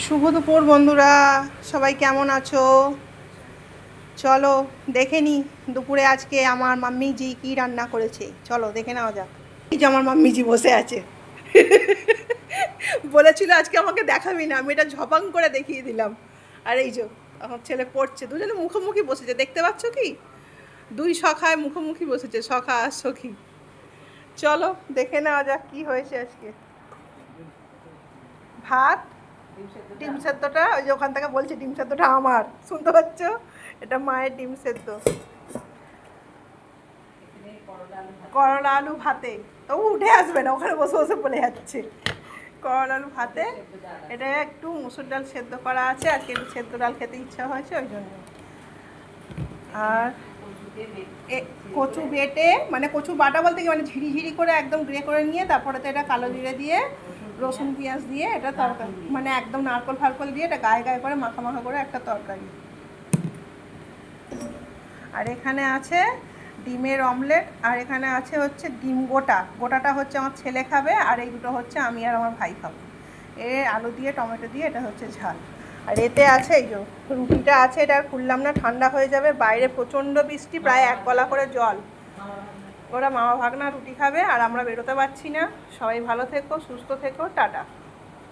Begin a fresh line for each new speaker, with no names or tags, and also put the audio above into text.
শুভ দুপুর বন্ধুরা, সবাই কেমন আছো? চলো দেখে নি দুপুরে আজকে আমার মাম্মিজি কি রান্না করেছে। চলো দেখে নেওয়া যাক। এই যে আমার মাম্মিজি বসে আছে। বলেছিল আজকে আমাকে দেখাবি না, আমি এটা ঝপাং করে দেখিয়ে দিলাম। আর এই যে আমার ছেলে পড়ছে, দুজনে মুখোমুখি বসেছে, দেখতে পাচ্ছ কি? দুই সখায় মুখোমুখি বসেছে, সখা আর সখী। চলো দেখে নেওয়া যাক কি হয়েছে আজকে। ভাত, ডিম সেদ্ধটা ওই যে ওখান থেকে বলছে ডিম সেদ্ধটা আমার, শুনতে পাচ্ছ? এটা মায়ের ডিম সেদ্ধ। করলা আলু ভাতে, তবু উঠে আসবে না, ওখানে বসে বসে বলে যাচ্ছে। করলা আলু ভাতে, এটা একটু মুসুর ডাল সেদ্ধ করা আছে, আজকে একটু সেদ্ধ ডাল খেতে ইচ্ছা হয়েছে ওই জন্য। আর কচু বেটে, মানে কচু বাটা বলতে কি, মানে ঝিরি করে একদম গ্রে করে নিয়ে তারপরে তো এটা কালো জিরে দিয়ে রসুন পেঁয়াজ দিয়ে এটা তরকারি, মানে একদম নারকল ফারকল দিয়ে এটা গায়ে গায়ে করে মাখা মাখা করে একটা তরকারি। আর এখানে আছে ডিমের অমলেট, আর এখানে আছে হচ্ছে ডিম গোটাটা হচ্ছে আমার ছেলে খাবে, আর এই দুটো হচ্ছে আমি আর আমার ভাই খাবো। আলু দিয়ে টমেটো দিয়ে এটা হচ্ছে ঝাল। আর এতে আছে এই যে রুটিটা আছে, এটা আর খুললাম না, ঠান্ডা হয়ে যাবে, বাইরে প্রচণ্ড বৃষ্টি, প্রায় এক গলা করে জল। ওরা মামা ভাগনা রুটি খাবে, আর আমরা বেরোতে পারছি না। সবাই ভালো থেকো, সুস্থ থেকো, টাটা।